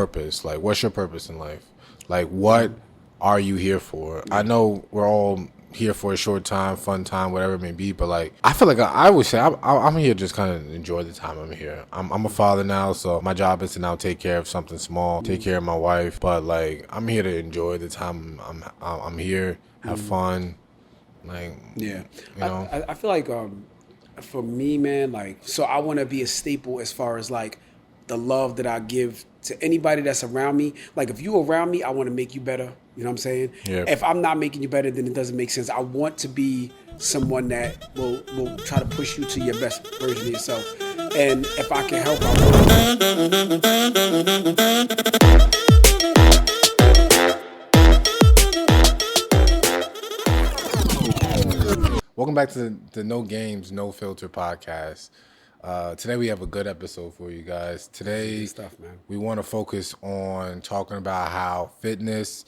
purpose? Like, what's your purpose in life? Like, what are you here for? I know we're all here for a short time, fun time, whatever it may be, but like, I feel like I always say I'm here to just kind of enjoy the time I'm here. I'm a father now, so my job is to now take care of something small, take care of my wife, but like, I'm here to enjoy the time I'm here, have fun, like, Yeah. you know. I feel like for me, man, like, so I want to be a staple as far as like the love that I give to anybody that's around me. Like, if you around me, I want to make you better. You know what I'm saying? Yeah. If I'm not making you better, then it doesn't make sense. I want to be someone that will try to push you to your best version of yourself. And if I can help, Welcome back to the No Games, No Filter podcast. Today we have a good episode for you guys. Today Good stuff, man. we want to focus on talking about how fitness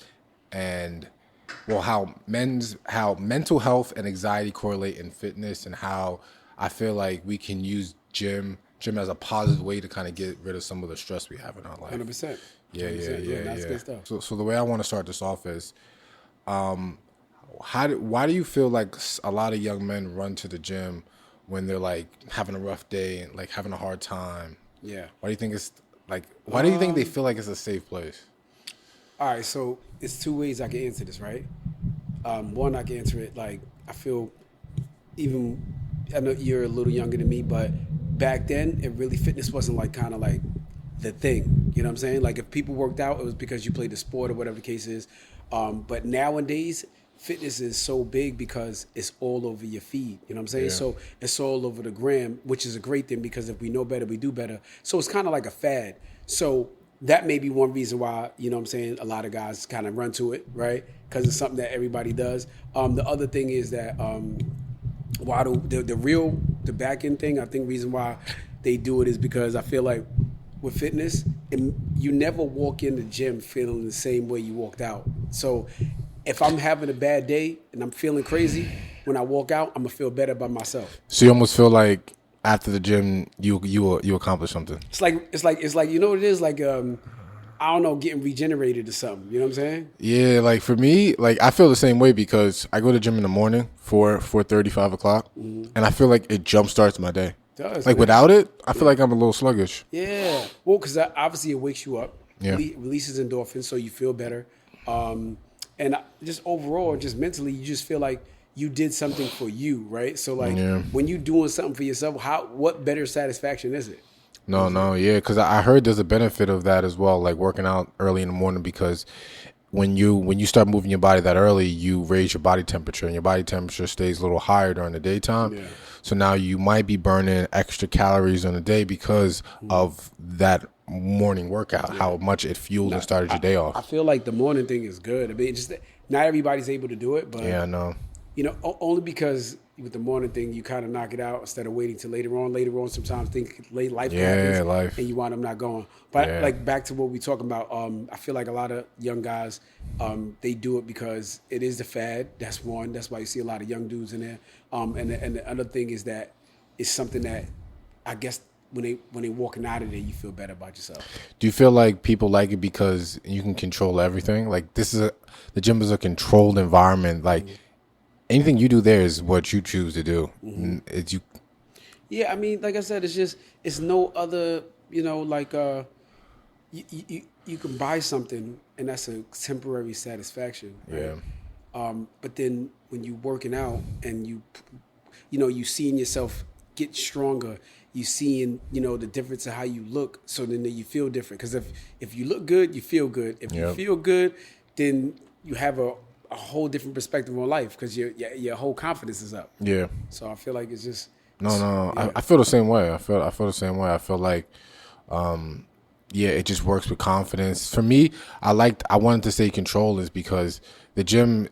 and how mental health and anxiety correlate in fitness, and how I feel like we can use gym as a positive way to kind of get rid of some of the stress we have in our life. 100%. Yeah. That's good stuff. So the way I want to start this off is, why do you feel like a lot of young men run to the gym when they're like having a rough day and like having a hard time? Yeah. Why do you think it's like? Why do you think they feel like it's a safe place? All right, so it's two ways I can answer this, right? One, I can answer it like, I feel, even, I know you're a little younger than me, but back then, fitness wasn't like kind of like the thing. You know what I'm saying? Like, if people worked out, it was because you played the sport or whatever the case is. But nowadays, fitness is so big because it's all over your feed. You know what I'm saying? Yeah. So it's all over the gram, which is a great thing, because if we know better, we do better. So it's kind of like a fad. So that may be one reason why, you know what I'm saying, a lot of guys kind of run to it, right? Because it's something that everybody does. The other thing is that why the back end thing, I think reason why they do it is because I feel like with fitness, you never walk in the gym feeling the same way you walked out. So if I'm having a bad day and I'm feeling crazy, when I walk out, I'm gonna feel better by myself. So you almost feel like after the gym, you accomplish something. It's like you know what it is, like I don't know, getting regenerated or something. You know what I'm saying? Yeah, like for me, like I feel the same way because I go to the gym in the morning, 4:30, 5 o'clock, and I feel like it jump starts my day. It does, like man. Without it, I feel like I'm a little sluggish. Yeah. Well, because obviously it wakes you up. Yeah. Releases endorphins, so you feel better. And just overall, just mentally, you just feel like you did something for you, right? So like when you doing something for yourself, what better satisfaction is it? Yeah, because I heard there's a benefit of that as well, like working out early in the morning, because when you start moving your body that early, you raise your body temperature, and your body temperature stays a little higher during the daytime. Yeah. So now you might be burning extra calories on the day because of that morning workout, how much it fueled and started your day off. I feel like the morning thing is good. I mean, just not everybody's able to do it, but Yeah, I know. you know, only because with the morning thing, you kind of knock it out instead of waiting till later on. Later on, sometimes life happens, life. and you wind up not going. But Yeah. like back to what we talking about, I feel like a lot of young guys, they do it because it is the fad. That's one. That's why you see a lot of young dudes in there. And the other thing is that it's something that I guess when they walking out of there, you feel better about yourself. Do you feel like people like it because you can control everything? Like the gym is a controlled environment. Like anything you do there is what you choose to do. It's you. Yeah, I mean, like I said, it's no other, you know, like you can buy something and that's a temporary satisfaction. Right? Yeah. But then when you working out and you seeing yourself get stronger, you seeing, you know, the difference of how you look, so then you feel different. Because if you look good, you feel good. If you feel good, then you have a whole different perspective on life because your whole confidence is up. Yeah. So I feel like it's just No. Yeah. I feel the same way. I feel the same way. I feel like, it just works with confidence. For me, I wanted to say control is because the gym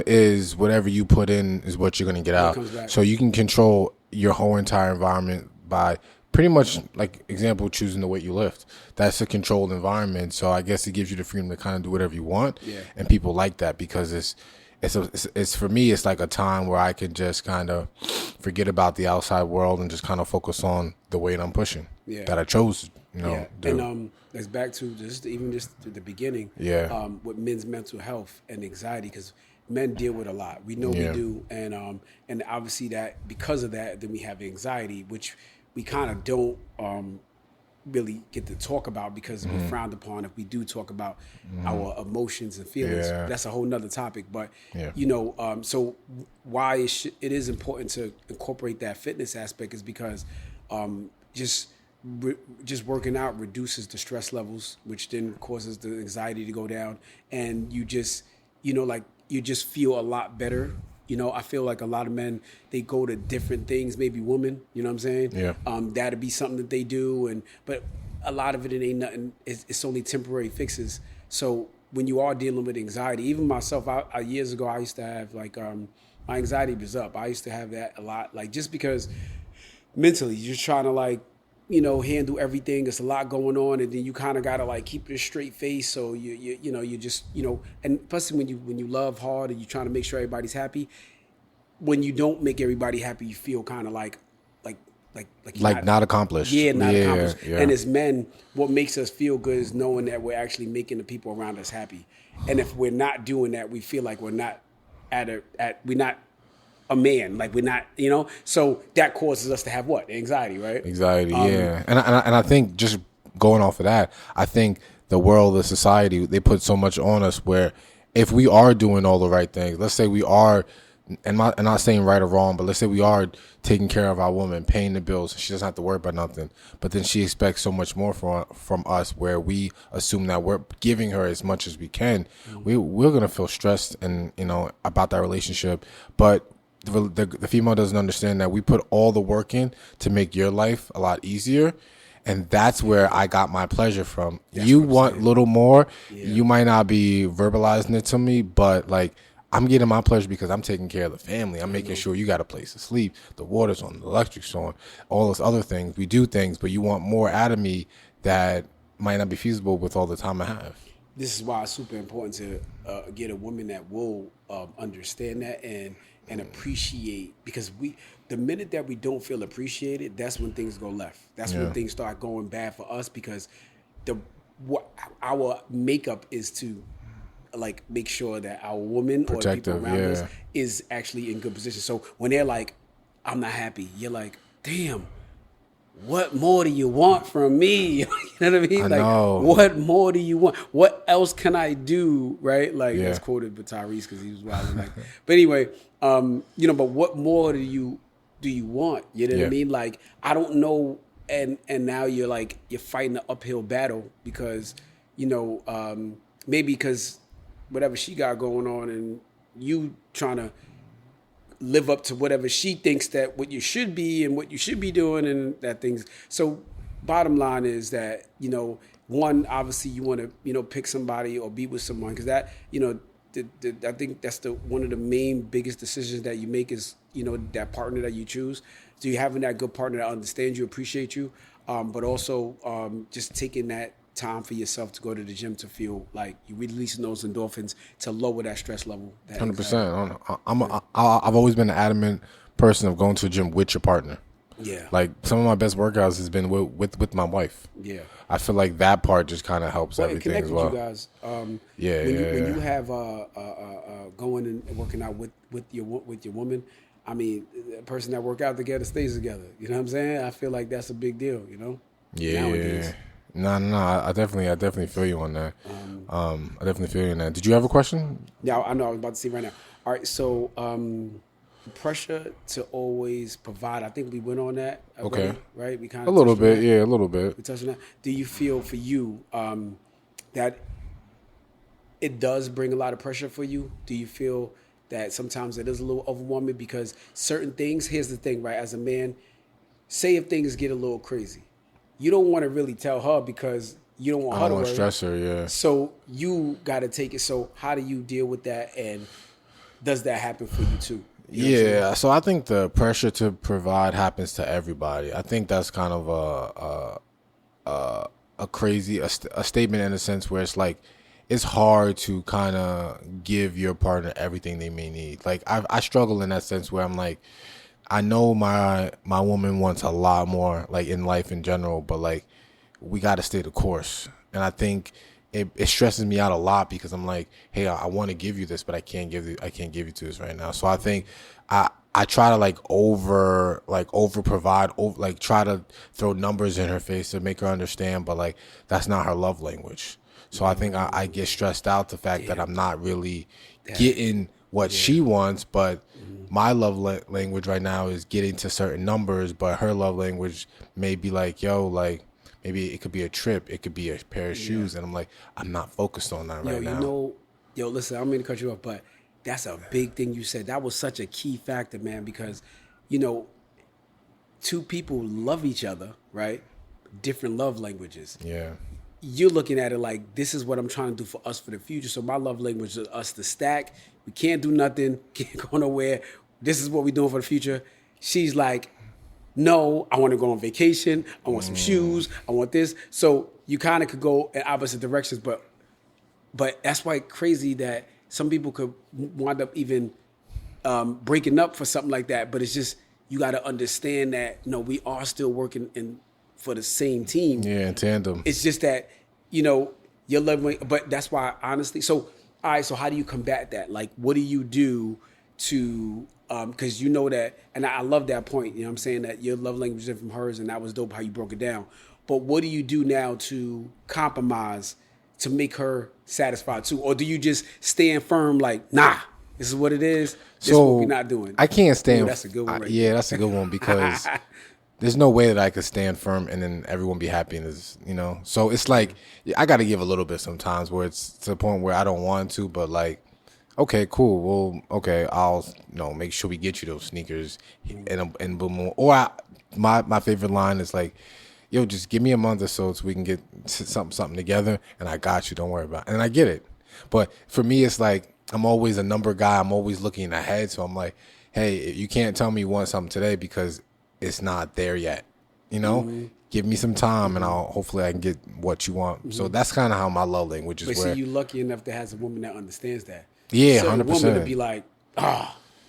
is whatever you put in is what you're going to get out. comes back. So you can control your whole entire environment by pretty much, like, example, choosing the weight you lift. That's a controlled environment. So I guess it gives you the freedom to kind of do whatever you want. Yeah. And people like that because it's for me, it's like a time where I can just kind of forget about the outside world and just kind of focus on the weight I'm pushing that I chose Yeah, do. and it's back to just to the beginning. Yeah. With men's mental health and anxiety, because men deal with a lot. We know we Yeah. do, and obviously that because of that, then we have anxiety, which we kind of don't really get to talk about because we're frowned upon if we do talk about our emotions and feelings. Yeah. That's a whole nother topic. But Yeah. so why it is important to incorporate that fitness aspect is because just working out reduces the stress levels, which then causes the anxiety to go down, and you just like you just feel a lot better. I feel like a lot of men, they go to different things, maybe women, you know what I'm saying? Yeah. That'd be something that they do, but a lot of it ain't nothing. It's only temporary fixes. So when you are dealing with anxiety, even myself, years ago I used to have like my anxiety was up. I used to have that a lot, like just because mentally you're trying to like handle everything. There's a lot going on, and then you kind of gotta like keep a straight face. So you just and plus when you love hard and you're trying to make sure everybody's happy. When you don't make everybody happy, you feel kind of like not accomplished. Yeah, not accomplished. Yeah. And as men, what makes us feel good is knowing that we're actually making the people around us happy. And if we're not doing that, we feel like we're not we're not a man, like we're not, so that causes us to have what? Anxiety, right? Anxiety, yeah. And I think just going off of that, I think the world, the society, they put so much on us where if we are doing all the right things, let's say we are, and I'm not saying right or wrong, but let's say we are taking care of our woman, paying the bills, she doesn't have to worry about nothing, but then she expects so much more from us where we assume that we're giving her as much as we can. We're going to feel stressed and, about that relationship, but the female doesn't understand that we put all the work in to make your life a lot easier, and that's where I got my pleasure from. You want a little more. Yeah. You might not be verbalizing it to me, but like I'm getting my pleasure because I'm taking care of the family. I'm making sure you got a place to sleep, the water's on, the electric's on, all those other things. We do things, but you want more out of me that might not be feasible with all the time I have. This is why it's super important to get a woman that will understand that and appreciate, because the minute that we don't feel appreciated, that's when things go left. That's when things start going bad for us, because our makeup is to like make sure that our woman or the people around us is actually in good position. So when they're like, I'm not happy, you're like, damn, what more do you want from me? You know what I mean? What more do you want? What else can I do? Right? Like that's quoted by Tyrese because he was wild. Like, but anyway, but what more do you want? You know what I mean? Like, I don't know. And now you're fighting an uphill battle because, maybe because whatever she got going on and you trying to live up to whatever she thinks that what you should be and what you should be doing and that things. So bottom line is that, one, obviously you want to, pick somebody or be with someone, because that, I think that's one of the main biggest decisions that you make is, that partner that you choose. So you having that good partner that understands you, appreciate you, but also just taking that time for yourself to go to the gym to feel like you're releasing those endorphins to lower that stress level. 100%. I've always been an adamant person of going to the gym with your partner. Yeah. Like some of my best workouts has been with my wife. Yeah. I feel like that part just kind of helps everything as well. With you guys. When you have going and working out with your woman, I mean, the person that work out together stays together. You know what I'm saying? I feel like that's a big deal. Yeah. Nowadays. No. I definitely feel you on that. I definitely feel you on that. Did you have a question? Yeah, I know. I was about to see right now. All right, so pressure to always provide. I think we went on that already, okay. Right? We kind of a little bit. Yeah, a little bit. We touched on that. Do you feel for you that it does bring a lot of pressure for you? Do you feel that sometimes it is a little overwhelming because certain things? Here's the thing, right? As a man, say if things get a little crazy. You don't want to really tell her because you don't want her to worry. Stress her, yeah. So you got to take it. So how do you deal with that? And does that happen for you too? So I think the pressure to provide happens to everybody. I think that's kind of a crazy statement in a sense where it's like it's hard to kind of give your partner everything they may need. Like I struggle in that sense where I'm like, I know my woman wants a lot more, like in life in general, but like we got to stay the course. And I think it stresses me out a lot because I'm like, hey, I want to give you this, but I can't give you to this right now. So I think I try to like over provide, like try to throw numbers in her face to make her understand, but like that's not her love language. So I think I get stressed out the fact that I'm not really getting what she wants, but my love language right now is getting to certain numbers, but her love language may be like, yo, like maybe it could be a trip, it could be a pair of shoes, and I'm like, I'm not focused on that right now. You know, listen, I don't mean to cut you off, but that's a big thing you said. That was such a key factor, man, because, you know, two people love each other, right? Different love languages. Yeah. You're looking at it like, this is what I'm trying to do for us for the future. So my love language is us to stack. We can't do nothing, can't go nowhere. This is what we're doing for the future. She's like, no, I want to go on vacation. I want some shoes. I want this. So you kind of could go in opposite directions, but that's why crazy that some people could wind up even breaking up for something like that. But it's just, you got to understand that, no, we are still working for the same team. Yeah, in tandem. It's just that, you know, your love, but that's why, honestly. So, all right, so how do you combat that? Like, what do you do to, because you know that, and I love that point, you know what I'm saying, that your love language is different from hers, and that was dope how you broke it down. But what do you do now to compromise to make her satisfied too? Or do you just stand firm like, nah, this is what it is, this is what we're not doing? I can't stand. That's a good one. Yeah, that's a good one because there's no way that I could stand firm and then everyone be happy and this, you know. So it's like I got to give a little bit sometimes where it's to the point where I don't want to, but like, okay, cool. Well, okay, I'll make sure we get you those sneakers and boom. Or my favorite line is like, yo, just give me a month or so we can get something together, and I got you. Don't worry about it. And I get it. But for me, it's like I'm always a number guy. I'm always looking ahead. So I'm like, hey, you can't tell me you want something today because it's not there yet. You know, give me some time, and hopefully I can get what you want. So that's kind of how my love language is. But see, you lucky enough to have a woman that understands that. Yeah, so 100%. A woman to be like,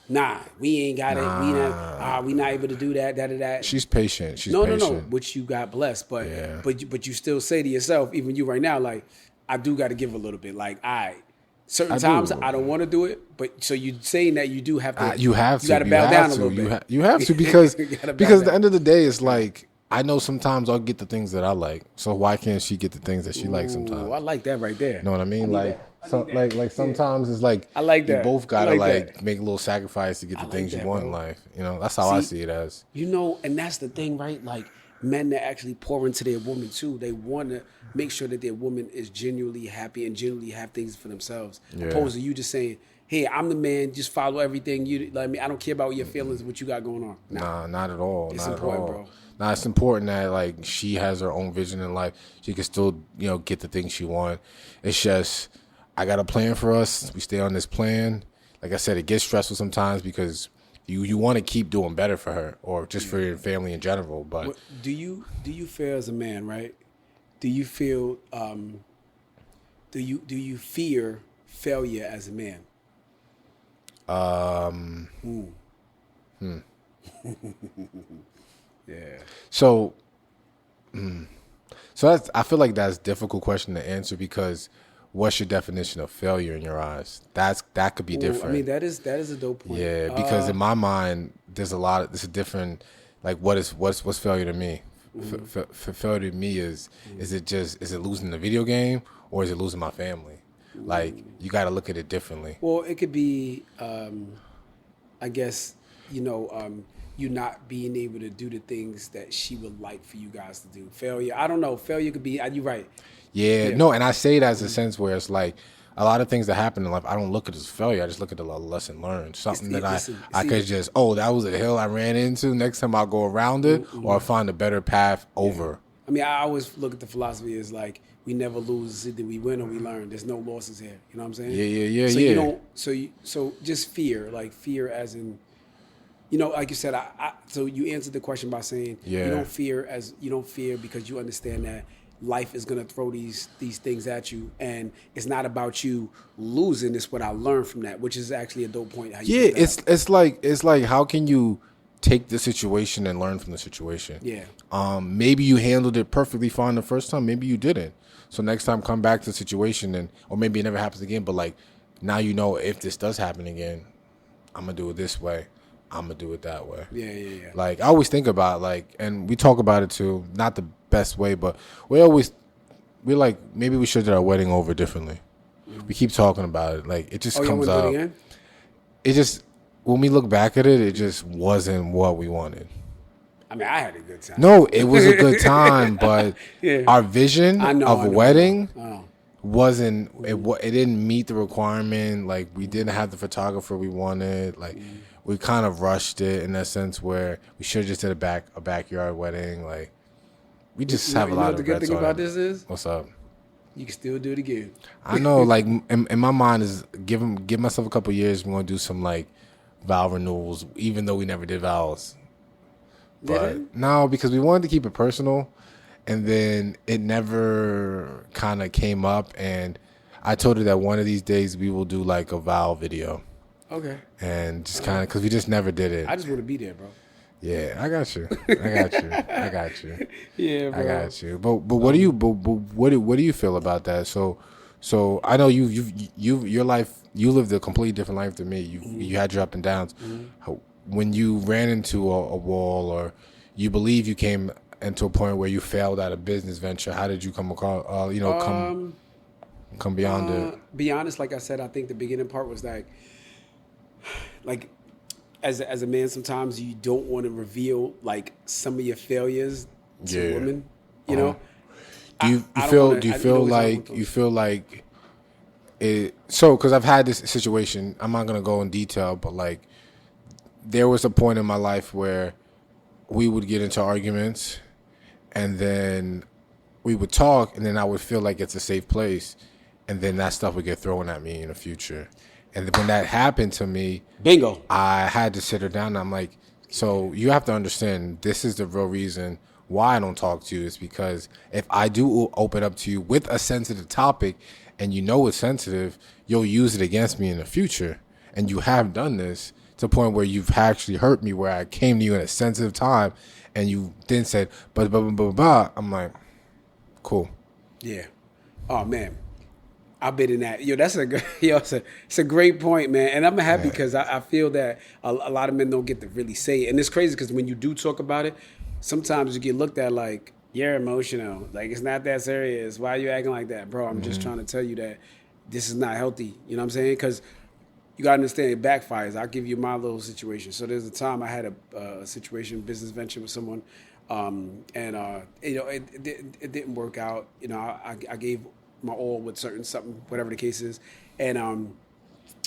nah, we ain't got it. We not able to do that. She's patient. She's patient. No. Which you got blessed, but you still say to yourself, even you right now, like, I do got to give a little bit. Like, all right, certain times I don't want to do it, but so you saying that you do have to. You got to bow down a little bit. You have to because at the end of the day, it's like, I know sometimes I'll get the things that I like. So why can't she get the things that she likes sometimes? I like that right there. You know what I mean? Like sometimes it's like I like that. You both gotta make a little sacrifice to get the things you want in life. You know, that's how I see it as. You know, and that's the thing, right? Like men that actually pour into their woman too. They want to make sure that their woman is genuinely happy and genuinely have things for themselves. Yeah. Opposed to you just saying, hey, I'm the man, just follow everything you like me. I don't care about your feelings, what you got going on. Nah, not at all. It's not important, at all. Bro. Now it's important that like she has her own vision in life. She can still, get the things she wants. It's just I got a plan for us. We stay on this plan. Like I said, it gets stressful sometimes because you want to keep doing better for her or just for your family in general. But do you feel as a man, right? Do you feel do you fear failure as a man? Yeah. So that's, I feel like that's a difficult question to answer because what's your definition of failure in your eyes? That could be different. I mean, that is a dope point. Yeah, because in my mind, there's a different, like what's failure to me? Failure to me is it losing the video game or is it losing my family? Like you got to look at it differently. Well, it could be, I guess, you not being able to do the things that she would like for you guys to do. Failure, I don't know. Failure could be, you're right. Yeah, no, and I say it as a sense where it's like a lot of things that happen in life, I don't look at it as failure. I just look at the lesson learned. Something that I could just, that was a hill I ran into. Next time I'll go around it or I'll find a better path over. I mean, I always look at the philosophy as like, we never lose, either we win or we learn. There's no losses here. You know what I'm saying? Yeah. So you don't, so just fear, like fear as in, like you said, so you answered the question by saying you don't fear because you understand that life is gonna throw these things at you, and it's not about you losing. It's what I learned from that, which is actually a dope point. It's like how can you take the situation and learn from the situation. Yeah. Maybe you handled it perfectly fine the first time. Maybe you didn't. So next time, come back to the situation, or maybe it never happens again. But like now, you know, if this does happen again, I'm gonna do it this way. I'm gonna do it that way. Yeah. Like I always think about and we talk about it too. Not the best way, but we're like maybe we should do our wedding over differently. Mm-hmm. We keep talking about it. Like it just comes out. It just when we look back at it, it just wasn't what we wanted. I mean, I had a good time. No, it was a good time, but our vision of a wedding wasn't. It didn't meet the requirement. Like we didn't have the photographer we wanted. Like we kind of rushed it in that sense where we should have just did a backyard wedding. Like we just have a lot of regrets. The good thing about this is what's up. You can still do it again. I know. Like in my mind is give myself a couple of years. We're gonna do some like vow renewals, even though we never did vows. But no, because we wanted to keep it personal, and then it never kind of came up. And I told her that one of these days we will do like a vow video. Okay. And just kind of because we just never did it. I just want to be there, bro. Yeah, I got you. I got you. Yeah, bro. I got you. But what do you what do you feel about that? So I know your life, you lived a completely different life than me. You had your up and downs. When you ran into a wall, or you believe you came into a point where you failed at a business venture, how did you come across? Come beyond it. Be honest, like I said, I think the beginning part was like as a man, sometimes you don't want to reveal like some of your failures to women. You know. Do you feel like it? So, because I've had this situation, I'm not gonna go in detail, but like, there was a point in my life where we would get into arguments, and then we would talk, and then I would feel like it's a safe place, and then that stuff would get thrown at me in the future. And when that happened to me, bingo, I had to sit her down. And I'm like, so you have to understand, this is the real reason why I don't talk to you, is because if I do open up to you with a sensitive topic and you know it's sensitive, you'll use it against me in the future. And you have done this to the point where you've actually hurt me, where I came to you in a sensitive time and you then said, but blah, blah, blah, blah. I'm like, cool. Yeah. Oh, man. I've been in that. It's a great point, man. And I'm happy because I feel that a lot of men don't get to really say it. And it's crazy because when you do talk about it, sometimes you get looked at like, you're emotional. Like, it's not that serious. Why are you acting like that? Bro, I'm just trying to tell you that this is not healthy. You know what I'm saying? Because you got to understand it backfires. I'll give you my little situation. So there's a time I had a situation, business venture with someone, it didn't work out. You know, I gave my all with something, whatever the case is. And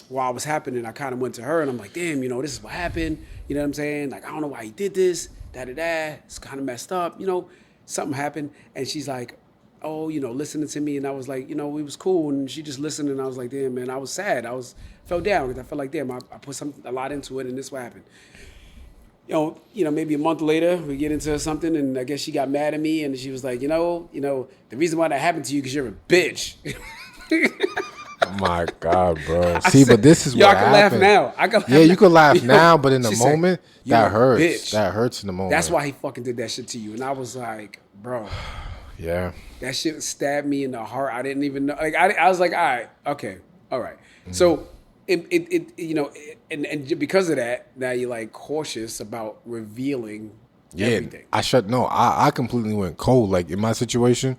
while it was happening, I kind of went to her and I'm like, damn, you know, this is what happened. You know what I'm saying? Like, I don't know why he did this, da-da-da. It's kind of messed up. You know, something happened. And she's like, oh, you know, listening to me. And I was like, you know, we was cool. And she just listened. And I was like, damn, man, I was sad. Fell down because I felt like, damn, I put a lot into it and this is what happened. You know, maybe a month later, we get into something, and I guess she got mad at me, and she was like, you know, the reason why that happened to you because you're a bitch. Oh my God, bro. See, but this is what happened. I can laugh now. I can laugh you can laugh now, but in the moment, that hurts. Bitch. That hurts in the moment. That's why he fucking did that shit to you. And I was like, bro. Yeah. That shit stabbed me in the heart. I didn't even know. Like, I was like, all right, okay, all right. Mm-hmm. So and because of that, now you're like cautious about revealing everything. I completely went cold. Like in my situation,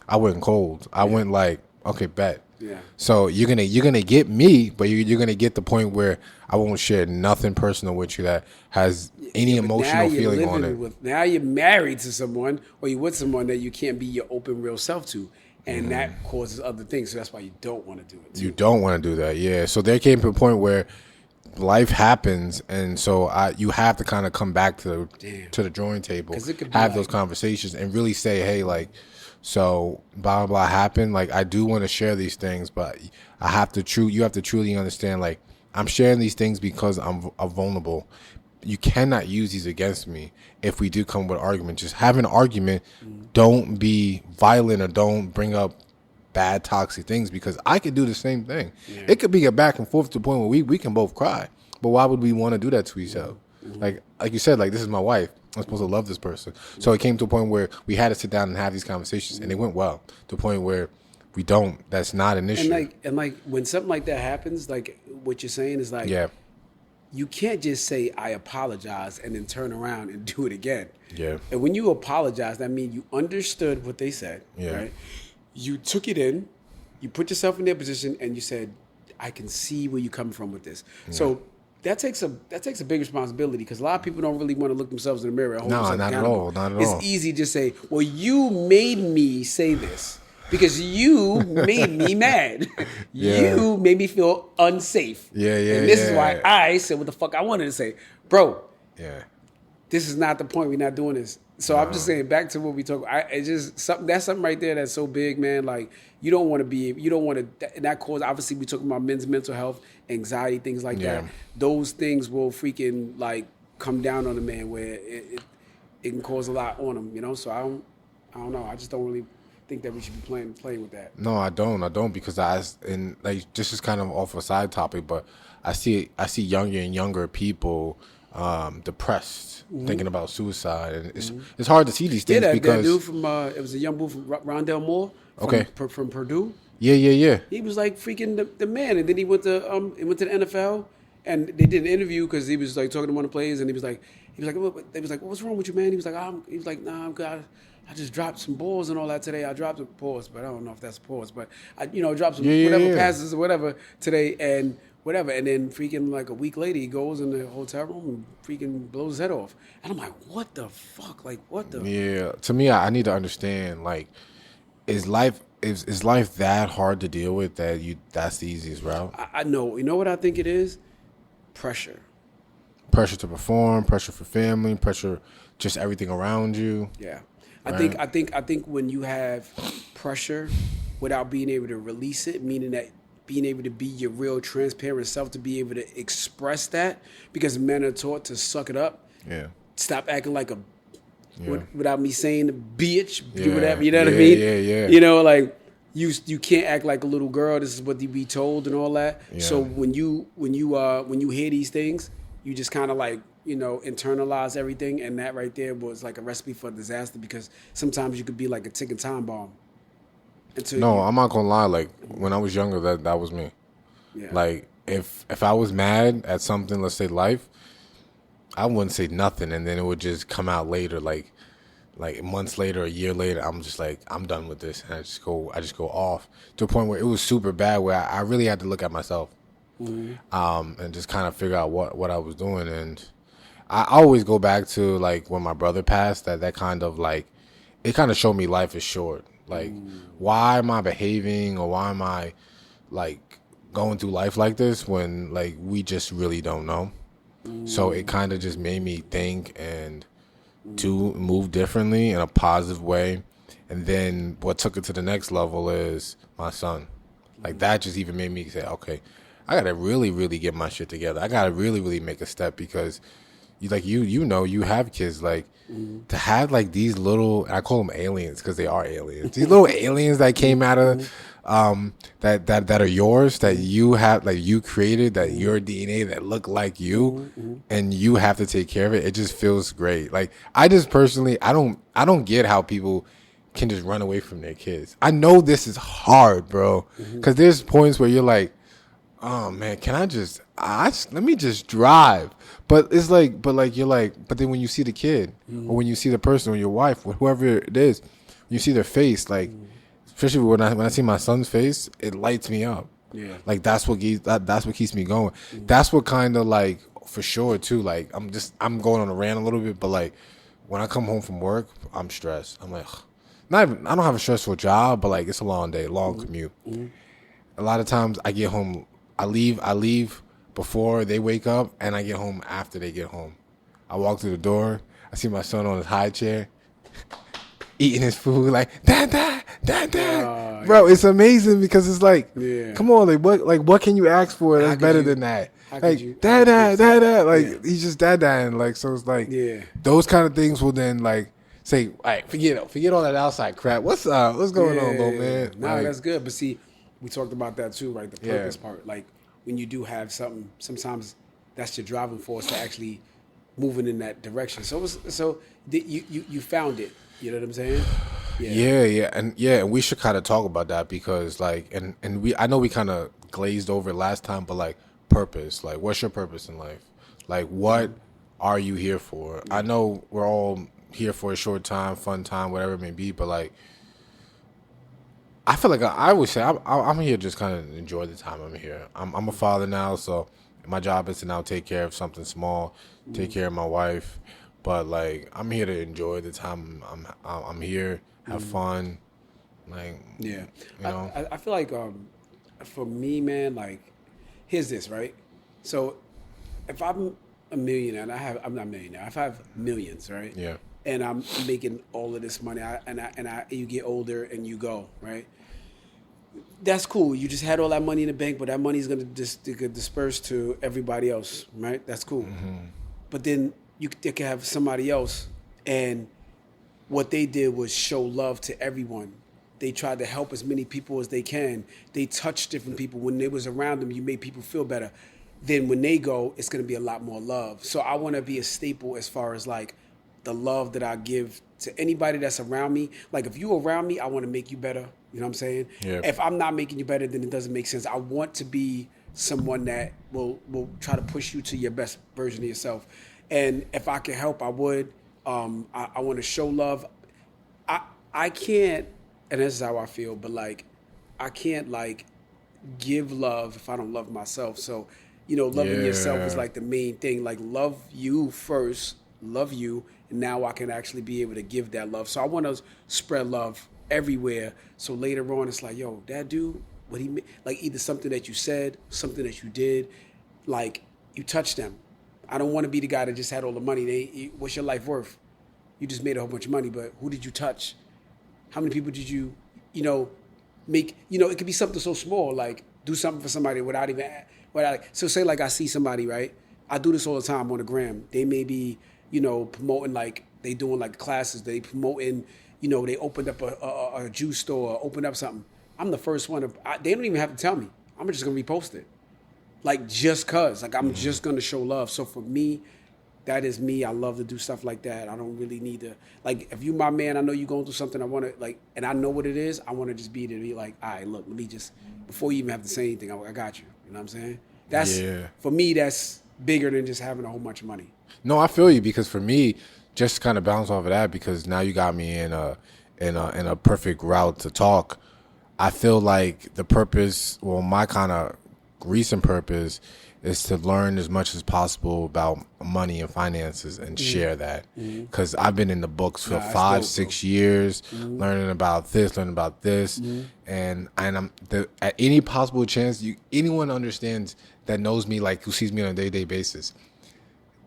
I went cold. I went like, okay, bet. Yeah. So you're gonna get me, but you're gonna get the point where I won't share nothing personal with you that has any emotional feeling on it. Now you're married to someone, or you're with someone that you can't be your open, real self to. And that causes other things. So that's why you don't want to do it too. You don't want to do that, yeah. So there came to a point where life happens, and so you have to kind of come back to the drawing table, have those conversations, and really say, hey, like, so blah, blah, blah happened. Like, I do want to share these things, but you have to truly understand, like, I'm sharing these things because I'm vulnerable. You cannot use these against me if we do come with an argument. Just have an argument. Don't be violent or don't bring up bad, toxic things, because I could do the same thing. Yeah. It could be a back and forth to the point where we can both cry. But why would we want to do that to each other? Like you said, like this is my wife. I'm supposed to love this person. So it came to a point where we had to sit down and have these conversations, and they went well to a point where we don't. That's not an issue. And like when something like that happens, like what you're saying is like, Yeah, you can't just say I apologize and then turn around and do it again. yeah, And when you apologize, that means you understood what they said. Yeah. Right? You took it in, you put yourself in their position, and you said, I can see where you're coming from with this. So that takes a big responsibility, because a lot of people don't really want to look themselves in the mirror and hold No, themselves not at accountable. all, not at It's all. easy to say, well, you made me say this because you made me mad. Yeah. You made me feel unsafe. Yeah, yeah, And this is yeah. why I said what the fuck I wanted to say. Bro, yeah. this is not the point. We're not doing this. So I'm just saying, back to what we talk. It's just something. That's something right there that's so big, man. Like you don't want to. And that cause, obviously, we talking about men's mental health, anxiety, things like Yeah. that. Those things will freaking like come down on a man where it can cause a lot on him. You know. So I don't know. I just don't really think that we should be playing with that. No, I don't because and like this is kind of off a side topic, but I see younger and younger people depressed, thinking about suicide, and it's hard to see these things Yeah, that because dude from it was a young dude from Rondell Moore. From Purdue. yeah. He was like freaking the man, and then he went to the NFL, and they did an interview because he was like talking to one of the players, and he was like, they was like, what's wrong with you, man? He was like, nah, I'm good. I just dropped some balls and all that today. I dropped a pause, but I don't know if that's a pause, but I dropped some passes or whatever today, and whatever, and then freaking like a week later, he goes in the hotel room and freaking blows his head off, and I'm like, what the fuck, like what the? Yeah, to me, I need to understand, like, is life that hard to deal with that's the easiest route? I know. You know what I think it is? Pressure. Pressure to perform, pressure for family, pressure just everything around you. Yeah. Right. I think when you have pressure without being able to release it, meaning that being able to be your real transparent self, to be able to express that, because men are taught to suck it up. Yeah. Stop acting like a Yeah. without me saying bitch, do Yeah. whatever, you know what I Yeah, mean? yeah. You know, like you can't act like a little girl. This is what you be told and all that. Yeah. So when you hear these things, you just kind of like, internalize everything, and that right there was like a recipe for disaster, because sometimes you could be like a ticking time bomb. No, I'm not gonna lie. Like when I was younger, that was me. Yeah. Like if I was mad at something, let's say life, I wouldn't say nothing, and then it would just come out later, like months later, a year later. I'm just like, I'm done with this, and I just go off to a point where it was super bad, where I really had to look at myself, and just kind of figure out what I was doing. And I always go back to like when my brother passed. That kind of like, it kind of showed me life is short. Like, why am I behaving, or why am I like going through life like this when like we just really don't know? So it kind of just made me think and to move differently in a positive way. And then what took it to the next level is my son. Like that just even made me say, okay, I gotta really, really get my shit together. I gotta really, really make a step, because you have kids, like to have like these little, I call them aliens because they are aliens. These little aliens that came out of that are yours, that you have, like you created, that your DNA that look like you, and you have to take care of it. It just feels great. Like I just personally, I don't get how people can just run away from their kids. I know this is hard, bro, because there's points where you're like, oh man, can I just let me just drive. But it's like, you're like, but then when you see the kid, or when you see the person, or your wife, or whoever it is, you see their face, like, especially when I see my son's face, it lights me up. Yeah. Like that's what keeps me going. That's what kind of like, for sure too. Like I'm going on a rant a little bit, but like when I come home from work, I'm stressed. I'm like, I don't have a stressful job, but like it's a long day, long commute. A lot of times I get home, I leave before they wake up, and I get home after they get home. I walk through the door, I see my son on his high chair, eating his food, like dad. Bro, it's amazing, because it's like, come on, what can you ask for that's better than that? Like dad, like he's just dad, like, so it's like, those kind of things will then like say, all right, forget all that outside crap. What's going on, little man? No, Like, that's good. But see, we talked about that too, right? The purpose part. Like when you do have something, sometimes that's your driving force to actually moving in that direction. You found it. You know what I'm saying? And we should kind of talk about that because like, and I know we kind of glazed over it last time, but like purpose, like what's your purpose in life? Like what are you here for? I know we're all here for a short time, fun time, whatever it may be, but like, I feel like I would say I'm here just kind of enjoy the time I'm here. I'm a father now, so my job is to now take care of something small, take care of my wife, but like I'm here to enjoy the time I'm here, have fun, like Yeah. you know. I feel like for me, man, like here's this, right? So if I'm a millionaire and I'm not a millionaire, if I have millions, right? Yeah. And I'm making all of this money, you get older and you go, right? That's cool. You just had all that money in the bank, but that money is gonna disperse to everybody else, right? That's cool. But then they can have somebody else, and what they did was show love to everyone. They tried to help as many people as they can. They touched different people. When they was around them, you made people feel better. Then when they go, it's gonna be a lot more love. So I want to be a staple as far as like the love that I give to anybody that's around me. Like if you around me, I want to make you better. You know what I'm saying? Yeah. If I'm not making you better, then it doesn't make sense. I want to be someone that will try to push you to your best version of yourself. And if I can help, I would. I want to show love. I can't, and this is how I feel, but like I can't like give love if I don't love myself. So, loving yourself is like the main thing. Like love you first, love you, and now I can actually be able to give that love. So I want to spread love everywhere. So later on, it's like, yo, that dude, what he like either something that you said, something that you did, like you touched them. I don't want to be the guy that just had all the money. What's your life worth? You just made a whole bunch of money, but who did you touch? How many people did you, make? It could be something so small, like do something for somebody without. So say like I see somebody, right? I do this all the time on the gram. They may be, promoting like they doing like classes. They promoting, they opened up a juice store, opened up something. I'm the first one. They don't even have to tell me. I'm just gonna repost it, like just cause. Like I'm just gonna show love. So for me, that is me. I love to do stuff like that. I don't really need to, like, if you my man, I know you going through something, I want to, like, and I know what it is, I want to just be there to be like, all right, look, let me just, before you even have to say anything, I got you. You know what I'm saying? That's, for me, that's bigger than just having a whole bunch of money. No, I feel you because for me, just kind of bounce off of that because now you got me in a perfect route to talk. I feel like the purpose, well, my kind of recent purpose is to learn as much as possible about money and finances and share that. Because I've been in the books for 5-6 years, learning about this, and I'm at any possible chance anyone understands that knows me, like who sees me on a day-to-day basis.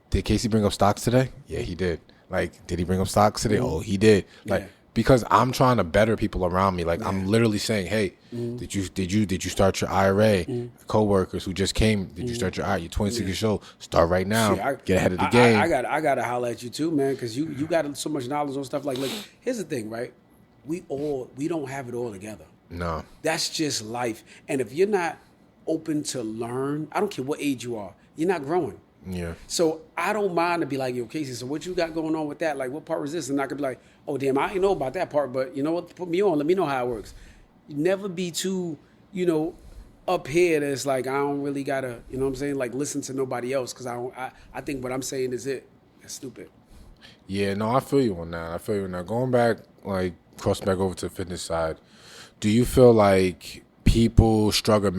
Did Casey bring up stocks today? Yeah, he did. Like, did he bring up stocks today? Oh, he did. Like, because I'm trying to better people around me. Like, I'm literally saying, hey, did you start your IRA? Coworkers who just came, did you start your IRA? You're 26 years old. Start right now. Get ahead of the game. I got to holler at you too, man, because you got so much knowledge on stuff. Like, look, here's the thing, right? We don't have it all together. No. That's just life. And if you're not open to learn, I don't care what age you are, you're not growing. Yeah. So I don't mind to be like, yo, Casey, so what you got going on with that? Like, what part was this? And I could be like, oh, damn, I didn't know about that part, but you know what? Put me on. Let me know how it works. You never be too, up here that's like, I don't really got to, you know what I'm saying? Like, listen to nobody else because I think what I'm saying is it. That's stupid. Yeah, no, I feel you on that. Going back, like, crossing back over to the fitness side, do you feel like people struggle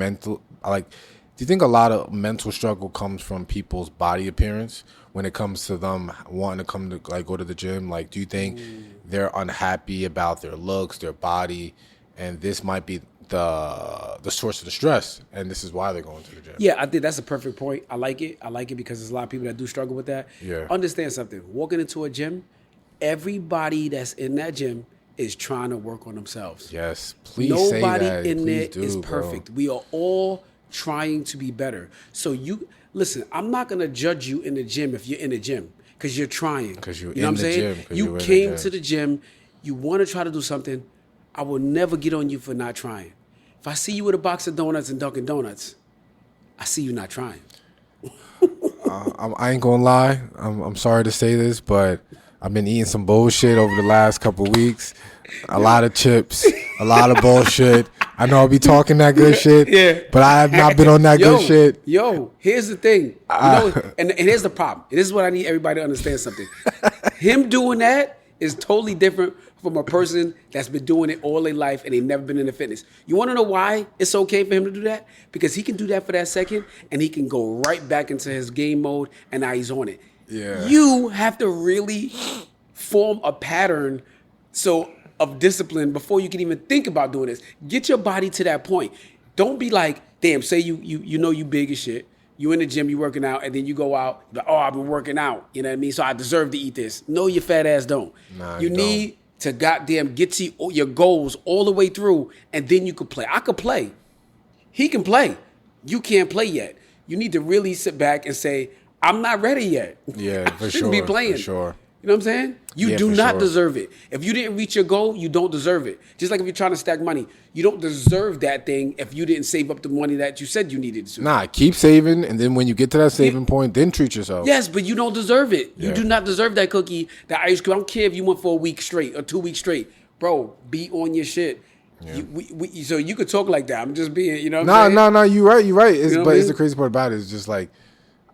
do you think a lot of mental struggle comes from people's body appearance when it comes to them wanting to come to like go to the gym? Like, do you think they're unhappy about their looks, their body, and this might be the source of the stress, and this is why they're going to the gym? Yeah, I think that's a perfect point. I like it because there's a lot of people that do struggle with that. Yeah. Understand something. Walking into a gym, everybody that's in that gym is trying to work on themselves. Yes, please Nobody say that. in there Please do, is perfect. bro. We are all trying to be better. So listen, I'm not going to judge you in the gym if you're in the gym because you're trying. Because you're you know in what I'm the saying? gym. You came to the gym. You want to try to do something. I will never get on you for not trying. If I see you with a box of donuts and Dunkin' Donuts, I see you not trying. I ain't gonna lie. I'm sorry to say this, but I've been eating some bullshit over the last couple weeks. A lot of chips, a lot of bullshit. I know I'll be talking that good shit, Yeah. but I have not been on that good shit. Yo, here's the thing. And here's the problem. This is what I need everybody to understand something. Him doing that is totally different from a person that's been doing it all their life and they've never been into fitness. You want to know why it's okay for him to do that? Because he can do that for that second and he can go right back into his game mode and now he's on it. Yeah. You have to really form a pattern of discipline before you can even think about doing this. Get your body to that point. Don't be like, damn, say you know you big as shit. You in the gym, you working out, and then you go out, like, oh, I've been working out. You know what I mean? So I deserve to eat this. No, your fat ass don't. Nah, you you need to goddamn get to your goals all the way through, and then you can play. I could play. He can play. You can't play yet. You need to really sit back and say, I'm not ready yet. Yeah, for I sure. shouldn't be playing. For sure. You know what I'm saying? You Yeah, do for not sure. deserve it. If you didn't reach your goal, you don't deserve it. Just like if you're trying to stack money, you don't deserve that thing if you didn't save up the money that you said you needed to. Nah, keep saving, and then when you get to that saving point, then treat yourself. Yes, but you don't deserve it. You Yeah. do not deserve that cookie, that ice cream. I don't care if you went for a week straight or 2 weeks straight. Bro, be on your shit. Yeah. So you could talk like that. I'm just being, you know what I'm No, saying? no, you're right. It's, You know what but I it's mean? the crazy part about it is just like,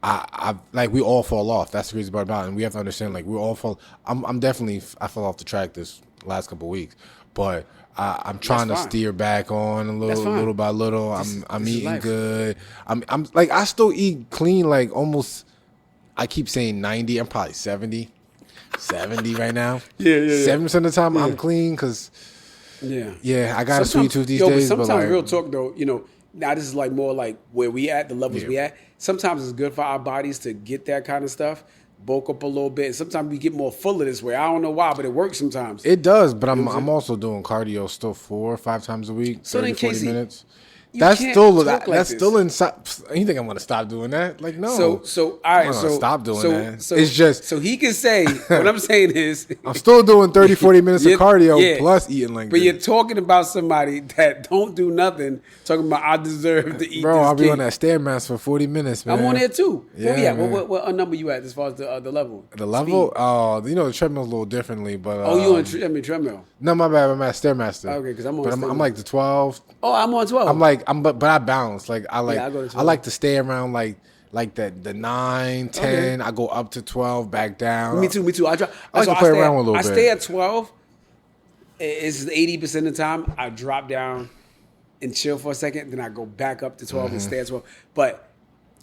I like we all fall off. That's the crazy part about it, and we have to understand like we all fall. I'm definitely I fell off the track this last couple of weeks, but I'm trying to fine. steer back on a That's fine. little by little. This I'm is eating life. good. I'm like I still eat clean like almost. I keep saying 90. I'm probably 70 right now. Yeah. 70% of the time I'm clean because Yeah. I got a sweet tooth these But days. sometimes, like, real talk though, now this is like more like where we at, the levels Yeah. we at. Sometimes it's good for our bodies to get that kind of stuff, bulk up a little bit. And sometimes we get more full of this way. I don't know why, but it works sometimes. It does, but know what I'm I'm also doing cardio still 4 or 5 times a week, So 30, then, 40 Casey, minutes. you That's can't still talk that's like this. still inside. You think I'm gonna stop doing that? Like no. So all right, I'm gonna stop doing that. So It's just- so he can say what I'm saying is I'm still doing 30, 40 minutes of you're- cardio yeah. plus eating like But this. you're talking about somebody that don't do nothing, talking about I deserve to eat Bro, this I'll be cake. on that Stairmaster for 40 minutes, man. I'm on there too. Yeah, Where we at? man. What number you at as far as the level? The level, Speed. the treadmill's a little differently, but Oh, you on treadmill? no, my bad, I'm at Stairmaster. Okay, 'cause I'm on but I'm Stairmaster. like the 12. Oh, I'm on 12. But I balance. Like I I go to I 12. like to stay around like the 9, 10. I go up to 12, back down. Me too. I try. I like so to play stay around at- with a little I bit. stay at 12. It's 80% of the time. I drop down and chill for a second, then I go back up to 12 Mm-hmm. and stay at 12. But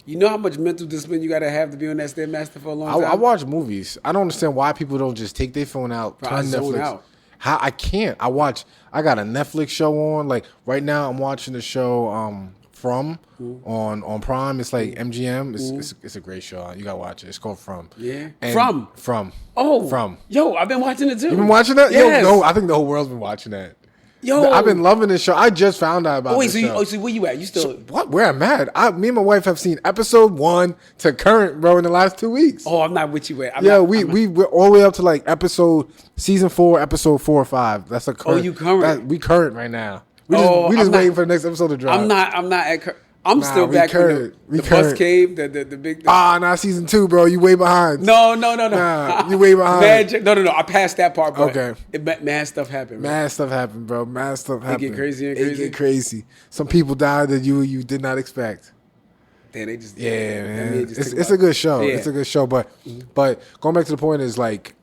you know how much mental discipline you got to have to be on that Stairmaster for a long time? I watch movies. I don't understand why people don't just take their phone out, Bro, I turn zone Netflix. out. How I can't. I got a Netflix show on. Like right now, I'm watching the show From on Prime. It's like MGM. It's a great show. You gotta watch it. It's called From. Yeah. And From? Oh, From. Yo, I've been watching it too. You been watching that? Yes. Yo, no, I think the whole world's been watching that. Yo. I've been loving this show. I just found out about Oh, wait, this show. so where you at? You still. What? Where I'm at? Me and my wife have seen episode 1 to current, bro, in the last 2 weeks. Oh, I'm not with you at. Yeah, we're all the way up to like season 4, episode 4 or 5. That's the current. you current. We current right now. We Oh, just I'm not- waiting for the next episode to drop. I'm not at. I'm Nah, still we back current. with We the bus current. cave, the big. Nah, season 2, bro. You way behind. No. Nah, you way behind. No. I passed that part. But Okay. Mad stuff happened. Right? Mad stuff happened, bro. Mad stuff happened. get crazy and It crazy? get crazy. Some people died that you did not expect. Damn, they just. Yeah, I man. mean, it just It's took a about- good show. Yeah. It's a good show. But going back to the point is like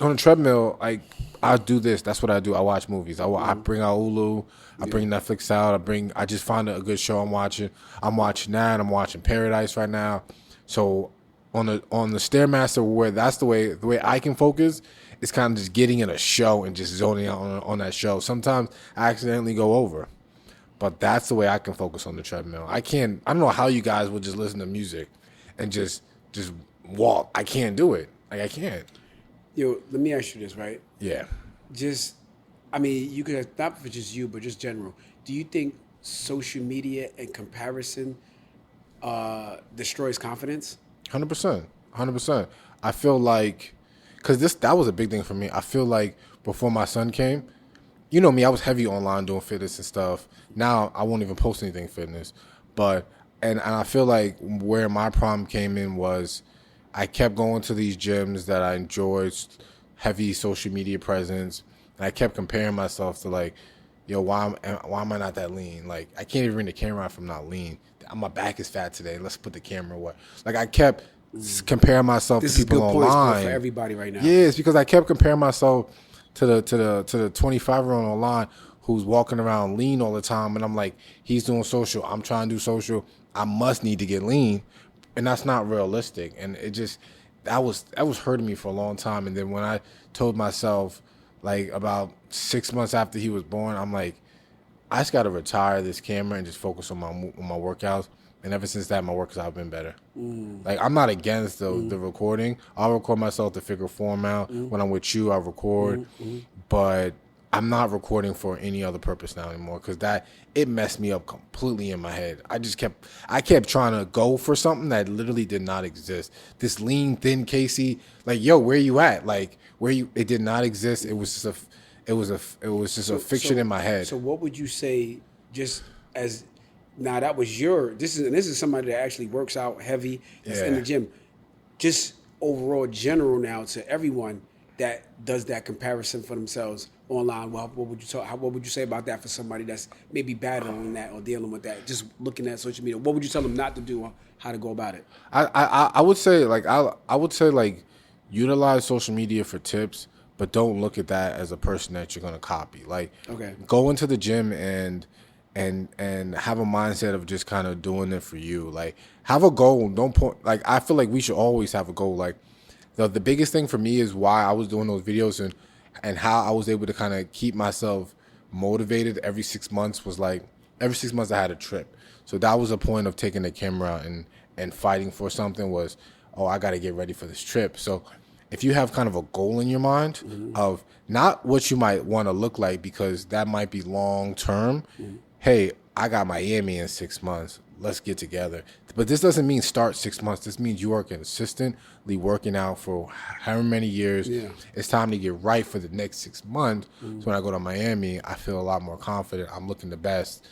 on a treadmill, like I do this. That's what I do. I watch movies. I bring out Hulu. I bring Netflix out. I just find a good show I'm watching. I'm watching that. I'm watching Paradise right now. So on the Stairmaster, where that's the way I can focus is kind of just getting in a show and just zoning out on that show. Sometimes I accidentally go over. But that's the way I can focus on the treadmill. I don't know how you guys would just listen to music and just walk. I can't do it. Like I can't. Yo, let me ask you this, right? Yeah. You could not for just you, but just general. Do you think social media and comparison destroys confidence? 100%. 100%. I feel like, because that was a big thing for me. I feel like before my son came, you know me, I was heavy online doing fitness and stuff. Now I won't even post anything fitness. But and I feel like where my problem came in was I kept going to these gyms that I enjoyed, heavy social media presence, and I kept comparing myself to like, yo, why am I not that lean? Like I can't even bring the camera if I'm not lean. My back is fat today. Let's put the camera away. Like I kept comparing myself This to is good people points online. for everybody right now. Yeah, it's because I kept comparing myself to the 25-year-old online who's walking around lean all the time, and I'm like, he's doing social. I'm trying to do social. I must need to get lean, and that's not realistic. And it just that was hurting me for a long time. And then when I told myself, like about 6 months after he was born, I'm like, I just got to retire this camera and just focus on my workouts. And ever since that, my workouts have been better. Like I'm not against the recording. I'll record myself to figure form out. When I'm with you, I'll record, but I'm not recording for any other purpose now anymore because it messed me up completely in my head. I kept trying to go for something that literally did not exist. This lean, thin Casey, like yo, where you at? Like it did not exist. It was just a fiction in my head. So what would you say, just as now that was this is somebody that actually works out heavy, that's in the gym, just overall general now to everyone that does that comparison for themselves online. Well, what would you say about that for somebody that's maybe battling that or dealing with that, just looking at social media? What would you tell them not to do or how to go about it? I would say like utilize social media for tips, but don't look at that as a person that you're gonna copy. Like go into the gym and have a mindset of just kind of doing it for you. Like have a goal. Don't point. Like I feel like we should always have a goal. Like the biggest thing for me is why I was doing those videos and how I was able to kind of keep myself motivated every 6 months was like every 6 months I had a trip. So that was a point of taking the camera and fighting for something was, oh, I got to get ready for this trip. So if you have kind of a goal in your mind of not what you might want to look like because that might be long term. Hey, I got Miami in 6 months. Let's get together. But this doesn't mean start 6 months. This means you are consistently working out for however many years. Yeah. It's time to get right for the next 6 months. So when I go to Miami, I feel a lot more confident. I'm looking the best.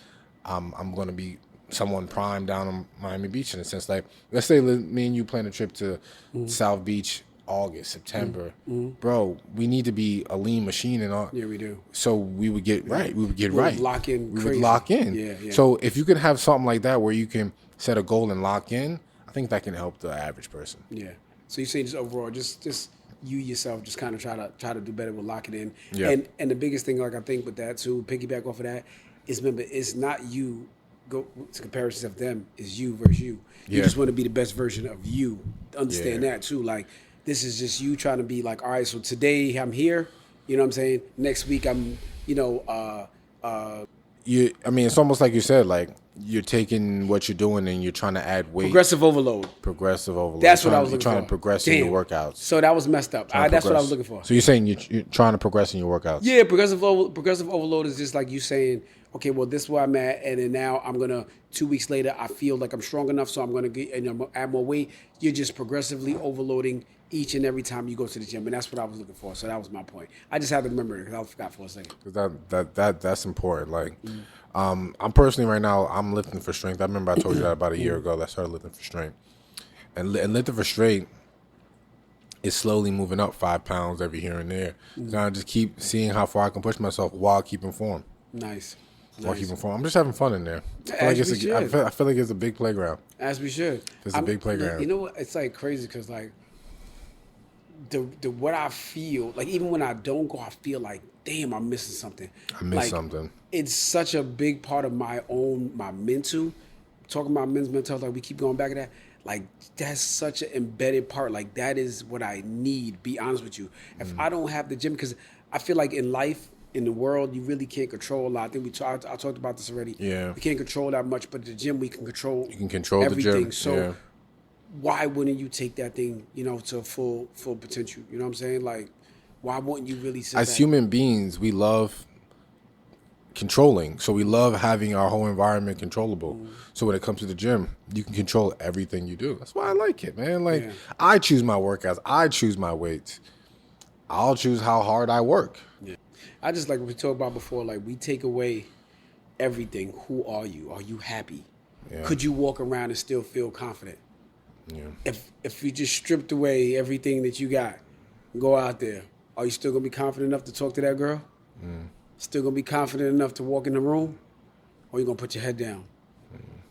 I'm going to be someone prime down on Miami Beach in a sense. Like, let's say me and you plan a trip to South Beach August, September. Bro, we need to be a lean machine and all. Yeah, we do. So we would get right. We would get we right. Would lock in. We crazy. would lock in. Yeah. So if you can have something like that where you can set a goal and lock in, I think that can help the average person. Yeah. So you're saying just overall, just you yourself, just kind of try to do better with locking in. Yeah. And the biggest thing, like I think with that too, piggyback off of that, is remember it's not you. Go to comparisons of them is you versus you. You just want to be the best version of you. Understand that too. Like this is just you trying to be like, all right, so today I'm here. You know what I'm saying? Next week I'm, I mean, it's almost like you said, like you're taking what you're doing and you're trying to add weight. Progressive overload. That's what I was looking for. You're trying to progress in your workouts. So that was messed up. That's what I was looking for. So you're saying you're trying to progress in your workouts? Yeah, progressive overload is just like you saying, okay, well, this is where I'm at, and then now I'm gonna 2 weeks later, I feel like I'm strong enough, so I'm gonna get and I'm gonna add more weight. You're just progressively overloading each and every time you go to the gym, and that's what I was looking for. So that was my point. I just had to remember it because I forgot for a second. That's important. Like, I'm personally right now, I'm lifting for strength. I remember I told you that about a year ago that I started lifting for strength, and lifting for strength is slowly moving up 5 pounds every here and there. So I just keep seeing how far I can push myself while keeping form. Nice. While keeping form. I'm just having fun in there. I feel like it's a big playground. As we should. It's a big playground. You know what? It's like crazy because like the what I feel, like even when I don't go, I feel like, damn, I'm missing something. I miss something. It's such a big part of my mental. Talking about men's mental health, like we keep going back to that. Like that's such an embedded part. Like that is what I need. Be honest with you. If I don't have the gym, because I feel like in life, in the world, you really can't control a lot. I think I talked about this already. Yeah. We can't control that much, but the gym we can control. You can control everything. the gym. So why wouldn't you take that thing, to full potential? You know what I'm saying? Like, why wouldn't you really sit As back? human beings, we love controlling. So we love having our whole environment controllable. So when it comes to the gym, you can control everything you do. That's why I like it, man. Like I choose my workouts. I choose my weights. I'll choose how hard I work. Yeah. I just like we talked about before, like we take away everything. Who are you? Are you happy? Yeah. Could you walk around and still feel confident? Yeah. If you just stripped away everything that you got, go out there, are you still gonna be confident enough to talk to that girl? Still gonna be confident enough to walk in the room? Or are you gonna put your head down?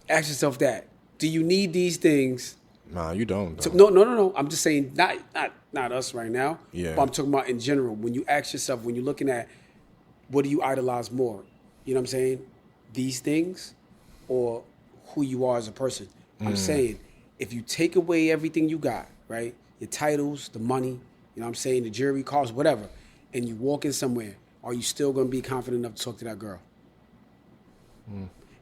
Ask yourself that. Do you need these things? Nah, you don't. though. No. I'm just saying, not us right now. Yeah. But I'm talking about in general. When you ask yourself, when you're looking at, what do you idolize more? You know what I'm saying? These things, or who you are as a person. I'm saying, if you take away everything you got, right? Your titles, the money, you know what I'm saying, the jewelry, cars, whatever, and you walk in somewhere, are you still gonna be confident enough to talk to that girl?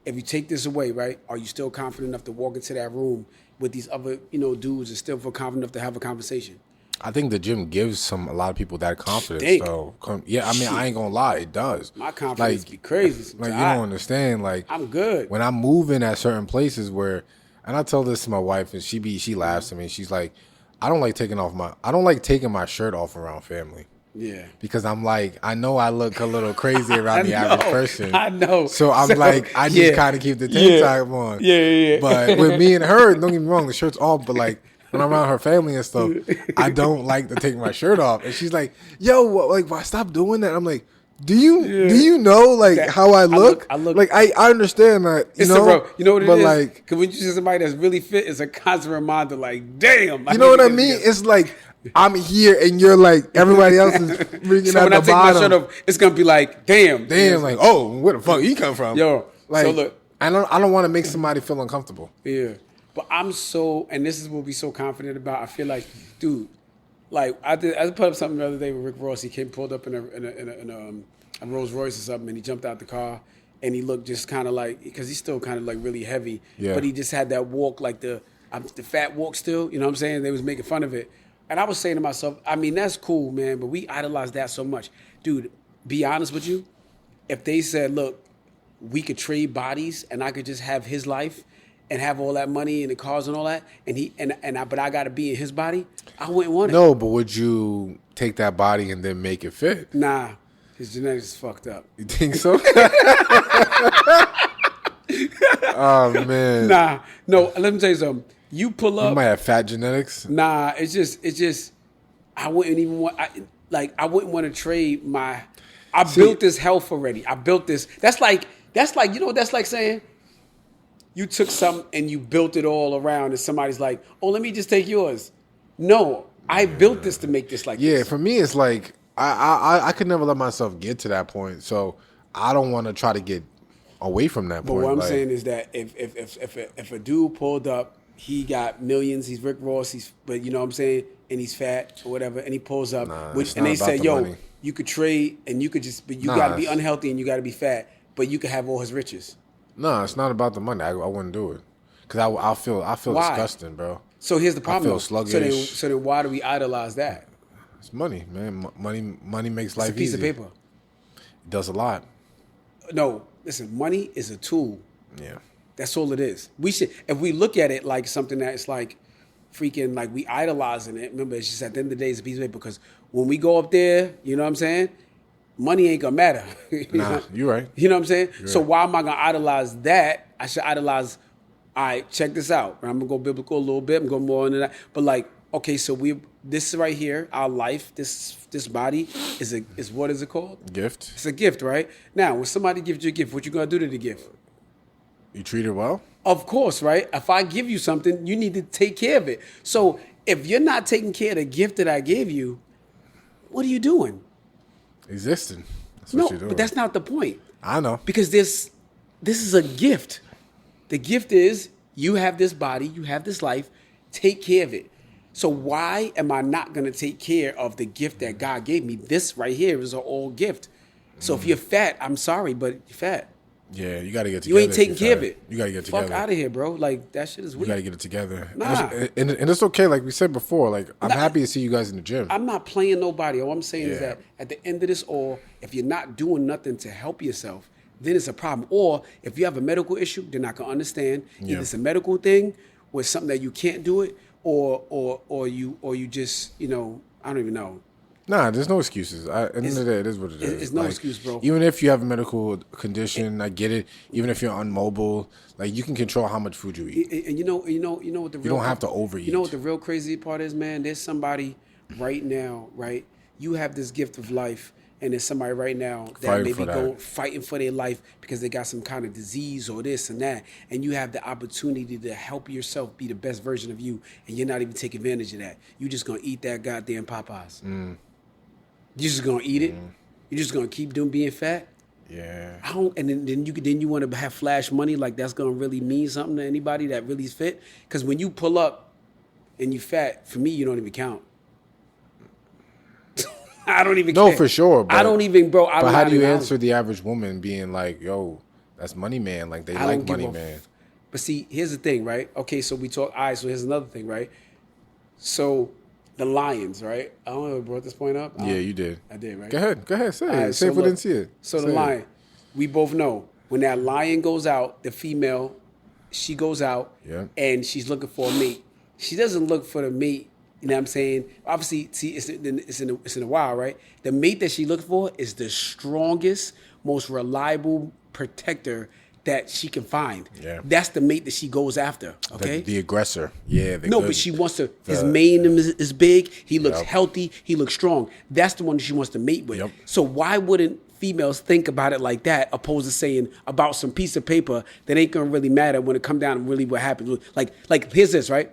If you take this away, right, are you still confident enough to walk into that room with these other, dudes and still feel confident enough to have a conversation? I think the gym gives a lot of people that confidence. Stink. So, yeah, I mean, I ain't gonna lie, it does. My confidence be crazy. Like, you don't understand. Like, I'm good. when I'm moving at certain places where, and I tell this to my wife, and she laughs at me. She's like, I don't like taking my shirt off around family. Yeah. Because I'm like, I know I look a little crazy around the average person. I know. So I'm like, I just kind of keep the tank top on. Yeah. But with me and her, don't get me wrong, the shirt's off. But like when I'm around her family and stuff, I don't like to take my shirt off. And she's like, "Yo, like, why stop doing that?" I'm like, "Do you know like how I look? I look like I understand that. You know, you know what it but is? like, because when you see somebody that's really fit, it's a constant reminder. Like, damn. you know what I mean? It's like I'm here and you're like everybody else is bringing so out when the I take bottom. my shirt off, it's gonna be like, damn. Like, oh, where the fuck you come from? Yo, like, so look, I don't want to make somebody feel uncomfortable. yeah. But I'm so, and this is what we so confident about. I feel like, dude, like I put up something the other day with Rick Ross. He pulled up in a Rolls Royce or something, and he jumped out the car, and he looked just kind of like, because he's still kind of like really heavy, but he just had that walk, like the fat walk still. You know what I'm saying? They was making fun of it, and I was saying to myself, I mean, that's cool, man, but we idolize that so much, dude. Be honest with you, if they said, look, we could trade bodies, and I could just have his life and have all that money and the cars and all that, but I got to be in his body, I wouldn't want it. No, but would you take that body and then make it fit? Nah, his genetics is fucked up. You think so? Oh man. Nah, no. Let me tell you something. You pull up. You might have fat genetics. Nah, it's just. I wouldn't even want. I wouldn't want to trade my. Built this health already. I built this. That's like you know what that's like saying. You took something and you built it all around, and somebody's like, "Oh, let me just take yours." No, I built this to make this like Yeah, this. for me, it's like I could never let myself get to that point, so I don't want to try to get away from that But point. what I'm like, saying is that if a dude pulled up, he got millions, he's Rick Ross, but you know what I'm saying, and he's fat or whatever, and he pulls up, it's and not they about said, the "Yo, money. you could trade, and you could just, but you Nah, got to be it's- unhealthy and you got to be fat, but you could have all his riches." no, it's not about the money. I wouldn't do it because I feel Why? disgusting, bro. So here's the problem. feel though. sluggish. So then why do we idolize that? It's money, man. Money makes life It's a piece easy. of paper. It does a lot. No, listen, money is a tool. Yeah. That's all it is. We should, if we look at it like something that's like freaking, like we idolizing it. Remember, it's just at the end of the day, it's a piece of paper. Because when we go up there, you know what I'm saying? Money ain't gonna matter. Nah, you're right. You know what I'm saying? So right. why am I gonna idolize that? I should idolize. All right, check this out. I'm gonna go biblical a little bit. I'm going more into that. But like, okay, so this right here, our life, this body is what is it called? Gift. It's a gift, right? Now, when somebody gives you a gift, what you gonna do to the gift? You treat it well. Of course, right? If I give you something, you need to take care of it. So if you're not taking care of the gift that I gave you, what are you doing? Existing. That's No, what you're doing. but that's not the point. I know. Because this is a gift. The gift is you have this body, you have this life, take care of it. So why am I not going to take care of the gift that God gave me? This right here is an old gift. So if you're fat, I'm sorry, but you're fat. Yeah, you got to get You together. ain't taking if care you're of fat. it. You got to get together. Fuck out of here, bro. Like, that shit is You weird. got to get it together. Nah. And it's okay. Like we said before, like I'm happy to see you guys in the gym. I'm not playing nobody. All I'm saying is Yeah. that at the end of this all, if you're not doing nothing to help yourself, then it's a problem. Or if you have a medical issue, they're not gonna understand. Yeah. Either it's a medical thing or it's something that you can't do it, or you just, I don't even know. Nah, there's no excuses. At the end of the day, it is what it is. It's no excuse, bro. Even if you have a medical condition, I get it. Even if you're unmobile, like you can control how much food you eat. And you know what the real, You don't have to overeat. You know what the real crazy part is, man? There's somebody right now, right? You have this gift of life, and there's somebody right now that Fighting may for be that. fighting for their life because they got some kind of disease or this and that, and you have the opportunity to help yourself be the best version of you, and you're not even taking advantage of that. You just gonna eat that goddamn Popeyes. You're just gonna eat it. You're just gonna keep being fat. Yeah. I don't, and then you want to have flash money, like that's gonna really mean something to anybody that really is fit. Because when you pull up and you fat, for me, you don't even count. I don't even. No, care. for sure. I don't even, bro. I But don't how do you even- answer the average woman being like, "Yo, that's Money Man"? Like they I like don't give Money a Man. But see, here's the thing, right? Okay, so we talk. All right, so here's another thing, right? So the Lions, right? I don't know if I brought this point up. Yeah, you did. I did, right? Go ahead. Say All it. right, Say so if we look, didn't see it. So Say the it. lion, we both know when that lion goes out, the female, she goes out Yeah. and she's looking for a mate. She doesn't look for the mate. You know what I'm saying? Obviously, see, it's in the wild, right? The mate that she looks for is the strongest, most reliable protector that she can find. Yeah. That's the mate that she goes after. Okay. The aggressor. Yeah. No, but she wants to. His mane is big. He looks Yep. healthy. He looks strong. That's the one she wants to mate with. Yep. So why wouldn't females think about it like that, opposed to saying about some piece of paper that ain't gonna really matter when it come down to really what happens? Like here's this, right?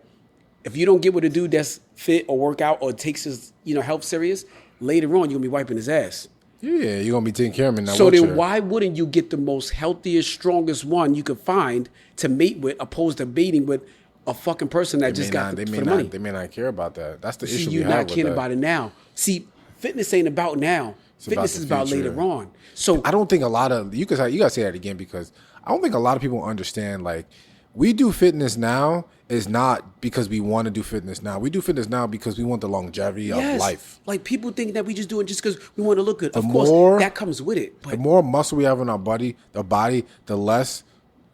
If you don't get with a dude that's fit or work out or takes his health serious, later on you're gonna be wiping his ass. Yeah, you're gonna be taking care of me now. So then why wouldn't you get the most healthiest, strongest one you could find to mate with, opposed to mating with a fucking person that just got they for may the not money? they may not care about that. That's the See, issue. you're we have not with caring that. about it now. See, fitness ain't about now. about Fitness the is about future. later on. So I don't think a lot of you gotta say that again, because I don't think a lot of people understand, like, we do fitness now is not because we want to do fitness now. We do fitness now because we want the longevity of life. like people think that we just do it just because we want to look good. Of more- course, that comes with it. The But more muscle we have in our body, the less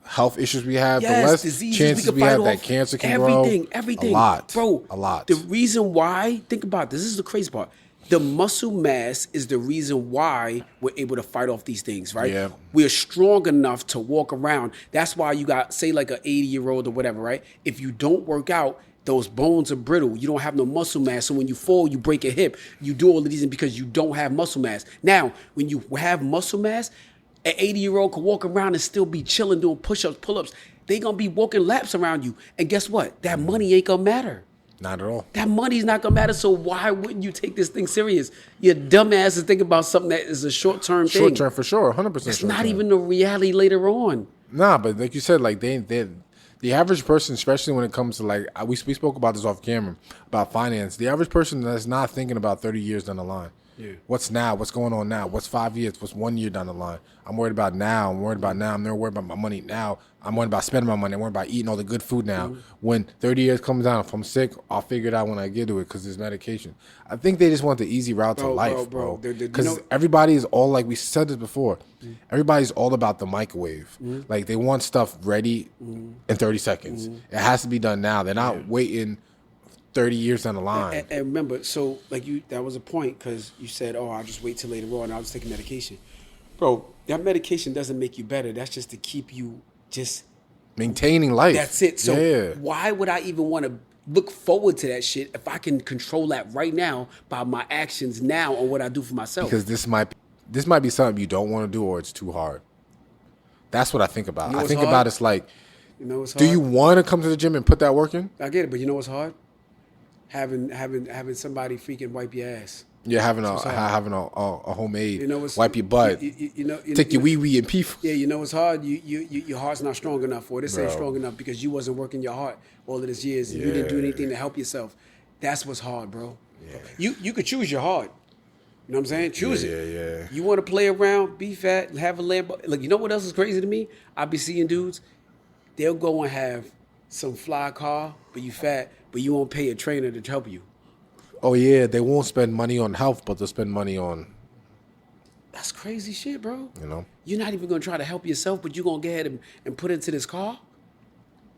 health issues we have, the less diseases chances can we fight have that off. cancer can everything, grow. Everything, A lot. bro. A lot. The reason why, think about this. This is the crazy part. The muscle mass is the reason why we're able to fight off these things, right? Yeah. We're strong enough to walk around. That's why you got, say, like an 80-year-old or whatever, right? If you don't work out, those bones are brittle. You don't have no muscle mass. So when you fall, you break a hip. You do all of these because you don't have muscle mass. Now, when you have muscle mass, an 80-year-old can walk around and still be chilling, doing push-ups, pull-ups. They gonna be walking laps around you. And guess what? That money ain't gonna matter. Not at all. That money's not gonna matter. So why wouldn't you take this thing serious? Your dumb ass is thinking about something that is a short-term thing. Short term for sure, 100%. It's short not term. even the reality later on. Nah, but like you said, like they the average person, especially when it comes to like we spoke about this off camera about finance. The average person that's not thinking about 30 years down the line. Yeah. What's now? What's going on now? What's 5 years? What's 1 year down the line? I'm worried about now. I'm worried about now. I'm never worried about my money now. I'm worried about spending my money. I'm worried about eating all the good food now. When 30 years comes down, if I'm sick, I'll figure it out when I get to it because there's medication. I think they just want the easy route to Bro, life, bro. bro. You Because know- everybody is all, like we said this before, everybody's all about the microwave. Like they want stuff ready in 30 seconds. It has to be done now. They're not waiting 30 years down the line. And remember, so like that was a point because you said, "Oh, I'll just wait till later on. I'll just take a medication." Bro, that medication doesn't make you better. That's just to keep you just. Maintaining life. That's it. So yeah. why would I even want to look forward to that shit if I can control that right now by my actions now on what I do for myself? Because this might be something you don't want to do or it's too hard. That's what I think about. You know I what's think hard? about it's like, You know what's hard? do you want to come to the gym and put that work in? I get it, but you know what's hard? Having somebody freaking wipe your ass. You're having a hard. homemade You know what's wipe your butt, You know, take your wee wee and pee. Yeah, you know it's hard. Your heart's not strong enough, or this ain't Bro. strong enough because you wasn't working your heart all of these years. And you didn't do anything to help yourself. That's what's hard, bro. Yeah. You could choose your heart. You know what I'm saying? Choose it. Yeah. You want to play around, be fat, have a Lambo. Like, you know what else is crazy to me? I be seeing dudes, they'll go and have some fly car, but you fat, but you won't pay a trainer to help you. Oh yeah, they won't spend money on health, but they'll spend money on, That's crazy shit, bro. you know. You're not even gonna try to help yourself, but you're gonna go ahead and put into this car.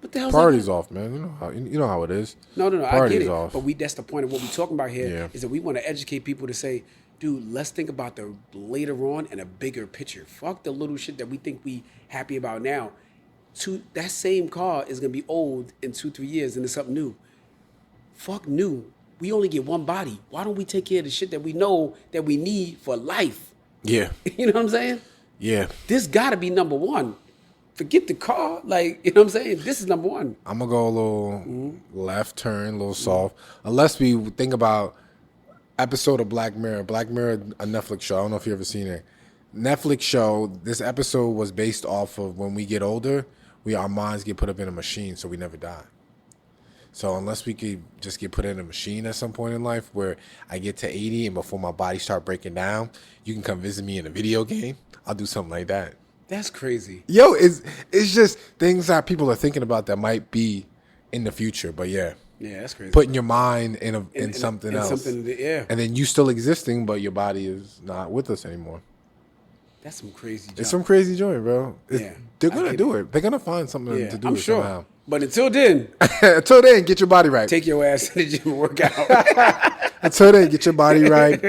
What the hell's Priorities that? off, man. You know how it is. No. I Priorities get it. off. But that's the point of what we're talking about here Yeah. is that we want to educate people to say, dude, let's think about the later on and a bigger picture. Fuck the little shit that we think we happy about now. That same car is gonna be old in 2-3 years and it's something new. Fuck new. We only get one body. Why don't we take care of the shit that we know that we need for life? Yeah. You know what I'm saying? Yeah. This gotta be number one. Forget the car. Like, you know what I'm saying? This is number one. I'm gonna go a little left turn, a little soft. Unless we think about episode of Black Mirror. Black Mirror, a Netflix show. I don't know if you ever seen it. Netflix show. This episode was based off of when we get older, our minds get put up in a machine, so we never die. So unless we could just get put in a machine at some point in life where I get to 80 and before my body start breaking down, you can come visit me in a video game. I'll do something like that. That's crazy. Yo, it's just things that people are thinking about that might be in the future. But yeah, that's crazy. putting your mind in something else, yeah. and then you still existing, but your body is not with us anymore. That's some crazy junk. It's some crazy joint, bro. They're gonna do it. They're gonna find something to do I'm it sure. somehow. But until then, until then, get your body right. Take your ass to the gym and work out. Until then, get your body right,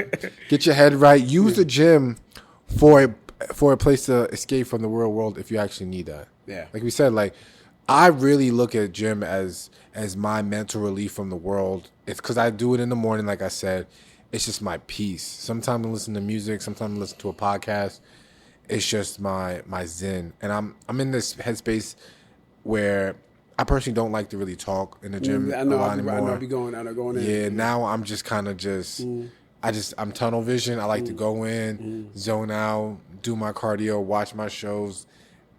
get your head right. Use the gym for a place to escape from the real world if you actually need that. Yeah. Like we said, like I really look at gym as my mental relief from the world. It's because I do it in the morning, like I said. It's just my peace. Sometimes I listen to music, sometimes I listen to a podcast. It's just my zen. And I'm in this headspace where I personally don't like to really talk in the gym I know, a lot I know, anymore. I'll be going in. Yeah, now I'm just kind of I'm tunnel vision. I like to go in, zone out, do my cardio, watch my shows,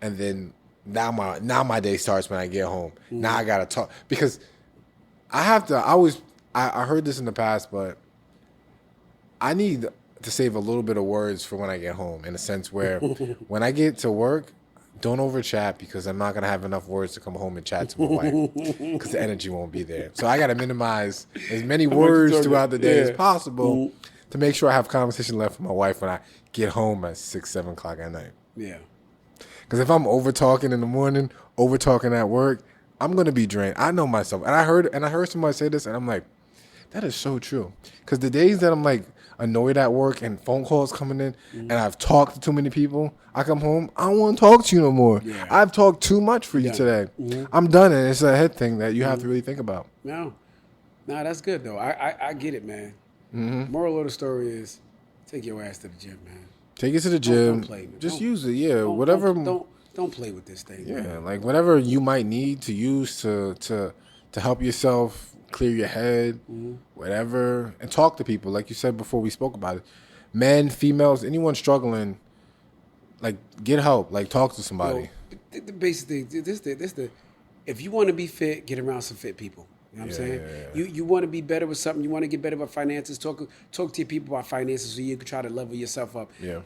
and then now my day starts when I get home. Now I gotta talk because I have to. I heard this in the past, but I need to save a little bit of words for when I get home. In a sense where when I get to work, don't over chat because I'm not gonna have enough words to come home and chat to my wife because the energy won't be there. So I gotta minimize as many words throughout the day as possible to make sure I have conversation left with my wife when I get home at 6-7 o'clock at night. Yeah. Because if I'm over talking in the morning, over talking at work, I'm gonna be drained. I know myself, and I heard somebody say this, and I'm like, that is so true. Because the days that I'm like annoyed at work and phone calls coming in, and I've talked to too many people, I come home, I don't want to talk to you no more. Yeah. I've talked too much for you today. I'm done, and it's a head thing that you have to really think about. No, that's good though. I get it, man. Moral of the story is, take your ass to the gym, man. Take it to the gym. Don't play, man. Just use it, yeah. Whatever. Don't play with this thing. Yeah, man. like whatever you might need to use to help yourself clear your head, whatever, and talk to people. Like you said before, we spoke about it. Men, females, anyone struggling, like get help. Like talk to somebody. The basic thing. If you want to be fit, get around some fit people. You know what I'm saying? Yeah. You want to be better with something. You want to get better with finances. Talk to your people about finances so you can try to level yourself up. Yeah.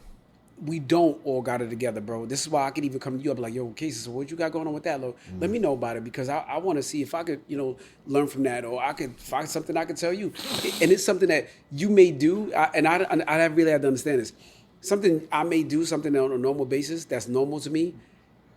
We don't all got it together, bro. This is why I could even come to you up like, yo, Casey, so what you got going on with that, Lo? Let me know about it because I want to see if I could, learn from that or I could find something I could tell you. And it's something that you may do, and I really have to understand this. Something I may do, something on a normal basis that's normal to me,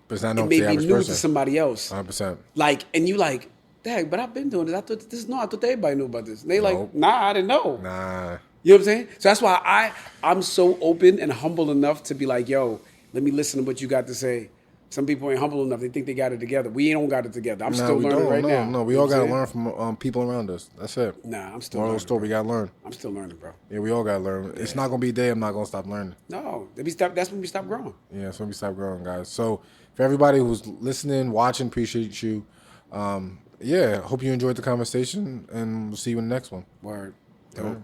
but it's not it may be new to somebody else. 100%. Like, and you like, dang, but I've been doing this. I thought everybody knew about this. And they like, nah, I didn't know. Nah. You know what I'm saying? So that's why I'm so open and humble enough to be like, yo, let me listen to what you got to say. Some people ain't humble enough. They think they got it together. We don't got it together. I'm still learning now. No, we all got to learn from people around us. That's it. Nah, I'm still learning. Moral story, we got to learn. I'm still learning, bro. Yeah, we all got to learn. Yeah. It's not going to be a day I'm not going to stop learning. No, that's when we stop growing. Yeah, that's when we stop growing, guys. So for everybody who's listening, watching, appreciate you. Hope you enjoyed the conversation, and we'll see you in the next one. Word. Dope.